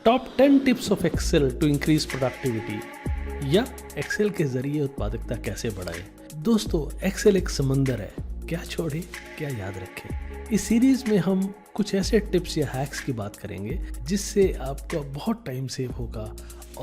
Top 10 tips of Excel to increase productivity या Excel के जरिए उत्पादकता कैसे बढ़ाए। दोस्तों, एक्सेल एक समंदर है, क्या छोड़े क्या याद रखें। इस सीरीज में हम कुछ ऐसे टिप्स या हैक्स की बात करेंगे जिससे आपका बहुत टाइम सेव होगा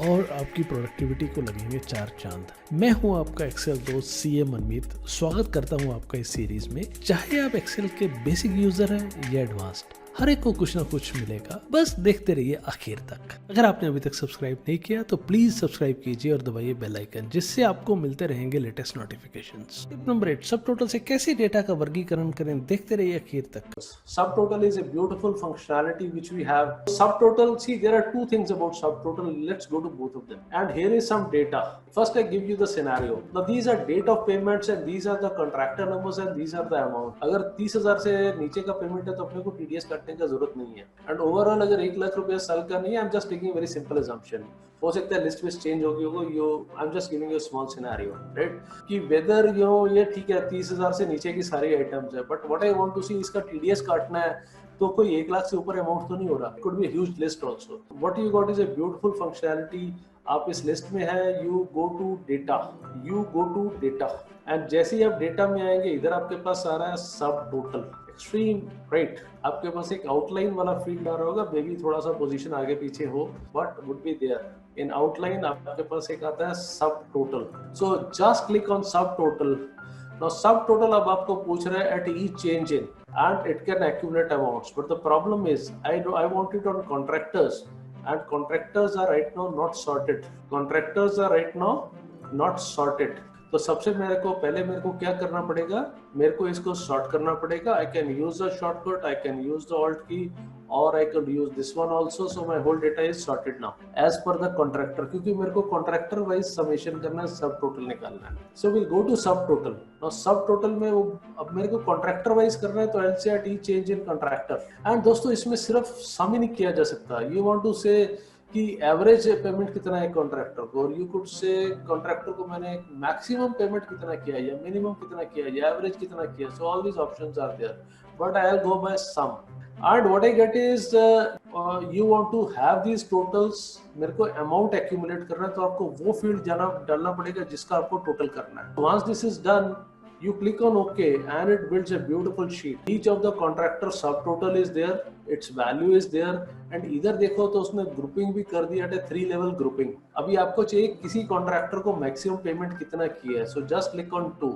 और आपकी प्रोडक्टिविटी को लगेंगे चार चांद। मैं हूं आपका एक्सेल दोस्त सीए मनमीत। स्वागत करता हूं आपका इस सीरीज में। चाहे आप एक्सेल के बेसिक यूजर हैं या एडवांस्ड, हर एक को कुछ ना कुछ मिलेगा। बस देखते रहिए आखिर तक। अगर आपने अभी तक सब्सक्राइब नहीं किया तो प्लीज सब्सक्राइब कीजिए और दबाइए बेल आइकन, जिससे आपको मिलते रहेंगे लेटेस्ट नोटिफिकेशंस। टिप नंबर 8, सब टोटल से कैसे डेटा का वर्गीकरण करें। देखते रहिए आखिर तक। Subtotal is a beautiful functionality which we have. Subtotal, see, there are two things about subtotal. Let's go to both of them. And here is some data. First, I give you the scenario. Now, these are date of payments and these are the contractor numbers and these are the amount. अगर 30,000 से नीचे का payment है तो अपने को TDS काटने का जरूरत नहीं है। And overall अगर 1 लाख रुपया साल का नहीं है, I'm just taking a very simple assumption. हो सकता है लिस्ट में चेंज होगी होगा। I am just giving you small scenario, right, कि वेदर ये ठीक है 30,000 से नीचे की सारी आइटम्स है, but what I want to see, इसका टीडीएस काटना है तो कोई 1 लाख से ऊपर अमाउंट तो नहीं हो रहा। It could be huge list also. What you got is a beautiful functionality. आप इस लिस्ट में है, you go to data and जैसे ही आप डेटा में आएंगे, इधर आपके पास आ रहा है सब टोटल एक्सट्रीम, राइट। आपके पास एक आउटलाइन वाला फील्ड आ रहा होगा, मे बी थोड़ा सा पोजीशन आगे पीछे हो, but would be there in outline. आपके पास एक आता है subtotal. So just click on subtotal. Now subtotal अब आपको पूछ रहा है at each change in and it can accumulate amounts, but the problem is I want it on contractors, and contractors are right now not sorted. तो सबसे मेरे को क्या करना पड़ेगा, मेरे को इसको सॉर्ट करना पड़ेगा। I can use the shortcut, I can use the alt key, और I can use this one also. So my whole data is sorted now as per the contractor, क्योंकि मेरे को कॉन्ट्रैक्टर वाइज समेशन करना है, सब total निकालना है। So will go to सब टोटल। नाउ सब टोटल में वो अब मेरे को कॉन्ट्रैक्टर वाइज करना है, तो I will say eight each change in contractor. And दोस्तों, इसमें सिर्फ सम ही नहीं किया जा सकता। यू वांट टू से कि एवरेज पेमेंट कितना है कॉन्ट्रैक्टर को, और यू कुड से कॉन्ट्रैक्टर को मैंने मैक्सिमम पेमेंट कितना किया या मिनिमम कितना किया या एवरेज कितना किया। So all these options are there, but I will go by sum. And what I get is you want to have these totals. मेरे को अमाउंट एक्यूमुलेट करना है, तो आपको वो फील्ड डालना पड़ेगा जिसका आपको टोटल करना है। Once this is done, you click on OK and it builds a beautiful sheet. Each of the contractor subtotal is there, its value is there, and इधर देखो तो उसने ग्रुपिंग भी कर दिया है, 3 लेवल ग्रुपिंग। अभी आपको चाहिए किसी कॉन्ट्रैक्टर को मैक्सिमम पेमेंट कितना किया है, सो जस्ट क्लिक ऑन 2।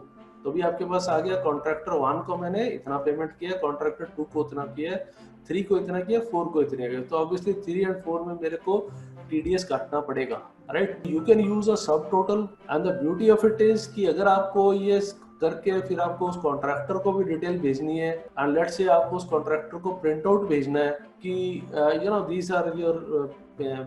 तो भी आपके पास आ गया, कॉन्ट्रैक्टर 1 को मैंने इतना पेमेंट किया, कॉन्ट्रैक्टर 2 को इतना किया, 3 को इतना किया, 4 को इतना किया। तो ऑब्वियसली 3 और 4 में मेरे को टीडीएस काटना पड़ेगा, right. You can use a sub total and the beauty of it is कि अगर आपको ये करके फिर आपको उस कॉन्ट्रैक्टर को भी डिटेल भेजनी है, एंड लेट्स से आपको उस कॉन्ट्रैक्टर को प्रिंट आउट भेजना है कि you know these are your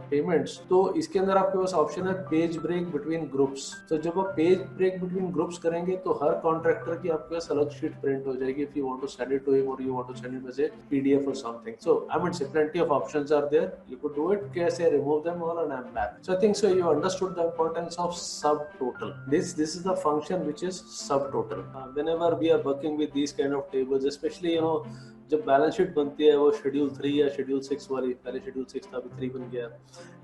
payments, तो इसके अंदर आपके पास ऑप्शन है पेज ब्रेक बिटवीन ग्रुप्स। तो जब आप पेज ब्रेक बिटवीन ग्रुप्स करेंगे तो हर कॉन्ट्रैक्टर की आपके पास अलग शीट प्रिंट हो जाएगी, if you want to send it to him or you want to send it as a PDF or something. So I mean say plenty of options are there, you could do it। कैसे remove them all, and I'm back। So I think so you understood the importance of subtotal. This is the function which is subtotal। Whenever we are working with these kind of tables, especially जब balance sheet बनती है वो schedule 3 या schedule 6 वाली, पहले schedule 6 था, अभी 3 बन गया,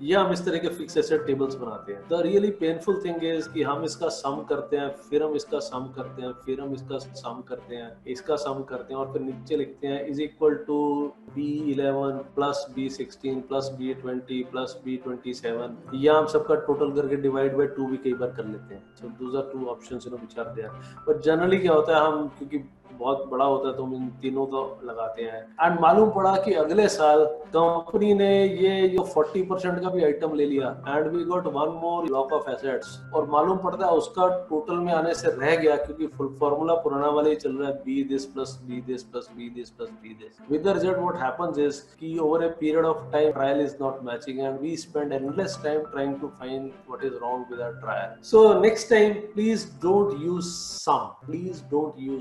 या हम इस तरह के फिक्स एसेट टेबल्स बनाते हैं। The really painful thing is कि हम इसका सम करते हैं, फिर हम इसका सम करते हैं, फिर हम इसका सम करते हैं, इसका सम करते हैं, और फिर नीचे लिखते हैं is equal to B11 plus B16 plus B20 plus B27, या हम सबका टोटल करके डिवाइड बाय 2 भी कई बार कर लेते हैं। So those are 2 options which are there. But generally क्या होता है, हम क्योंकि बहुत बड़ा होता है तो हम इन तीनों को लगाते हैं। एंड मालूम पड़ा कि अगले साल कंपनी ने ये जो 40% का भी आइटम ले लिया, and we got one more block of assets, और मालूम पड़ता है उसका टोटल में आने से रह गया, क्योंकि फॉर्मूला पुराना वाला ही चल रहा है, B this plus B this plus B this plus B this. With the result what happens is कि over a period of time trial is not matching, and we spend endless time trying to find what is wrong with our trial. So next time please don't use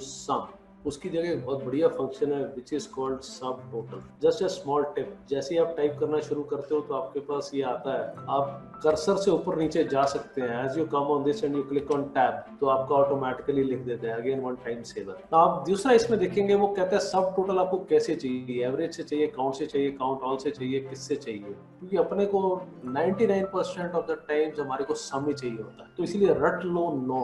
sum, उसकी जगह एक बहुत बढ़िया function है which is called sub total. Just a small tip, जैसे ही आप type करना शुरू करते हो तो आपके पास ये आता है, आप कर्सर से ऊपर नीचे जा सकते हैं। As you come on this and you click on tab तो आपका ऑटोमेटिकली लिख देते हैं अगेन वन टाइम सेवर। आप दूसरा इसमें देखेंगे वो कहता है सब टोटल आपको कैसे चाहिए, एवरेज से चाहिए, काउंट से चाहिए, काउंट ऑल से चाहिए, किससे चाहिए, क्योंकि अपने को 99% ऑफ द टाइम्स हमारे को सम ही चाहिए होता है। तो इसीलिए रट लो no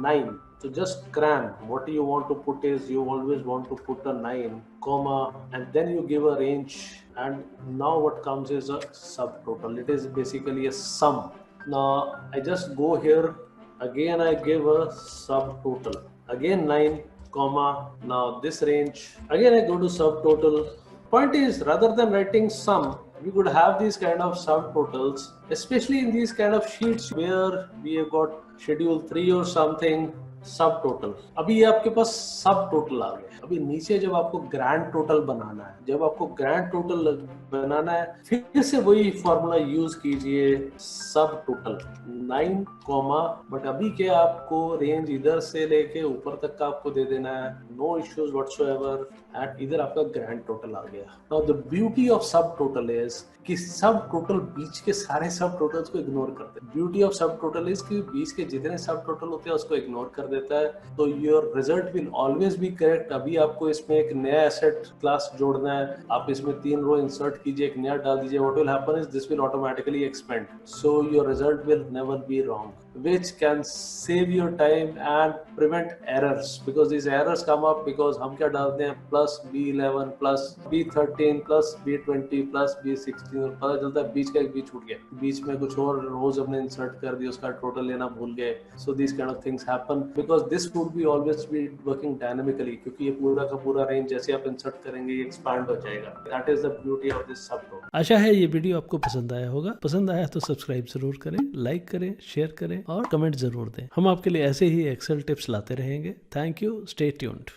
9। So just cram what you want to put is you always want to put a 9 comma and then you give a range, and now what comes is a subtotal. It is basically a sum. Now I just go here again, I give a subtotal again 9 comma, now this range again I go to subtotal. Point is, rather than writing sum, we could have these kind of subtotals, especially in these kind of sheets where we have got schedule 3 or something, सब total. अभी ये आपके पास सब total आ गया। अभी नीचे जब आपको ग्रैंड टोटल बनाना है, जब आपको ग्रैंड टोटल बनाना है, फिर से वही फॉर्मूला यूज कीजिए, सब टोटल 9 कॉमा, बट अभी क्या आपको रेंज इधर से लेके ऊपर तक का आपको दे देना है, नो इश्यूज व्हाटसोएवर, एंड इधर आपका ग्रैंड टोटल आ गया। नाउ द ब्यूटी ऑफ सब टोटल इज कि सब टोटल बीच के सारे सब टोटल्स को इग्नोर करते हैं। ब्यूटी ऑफ सब टोटल इज कि बीच के जितने सब टोटल होते हैं उसको इग्नोर कर देता है, तो your result will always be correct. अभी आपको इसमें एक नया एसेट क्लास जोड़ना है, आप इसमें 3 रो इंसर्ट कीजिए, एक नया डाल दीजिए, what will happen is this will automatically expand, so your result will never be wrong, which can save your time and prevent errors, because these errors come up because हम क्या डालते हैं plus B11 plus B13 plus B20 plus B16, और पता चलता है बीच का एक B छूट गया, बीच में कुछ और रोज हमने इंसर्ट कर दिया, उसका टोटल लेना भूल गए। So these kind of things happen because this would be always be working dynamically, क्योंकि ये पूरा का पूरा रेंज जैसे आप इंसर्ट करेंगे ये एक्सपांड हो जाएगा। That is the beauty of this subtotal। आशा है ये वीडियो आपको पसंद आया होगा। पसंद आया तो सब्सक्राइब जरूर करें, लाइक करें, शेयर करें और कमेंट जरूर दें। हम आपके लिए ऐसे ही एक्सेल टिप्स लाते रहेंगे। Thank you, stay tuned.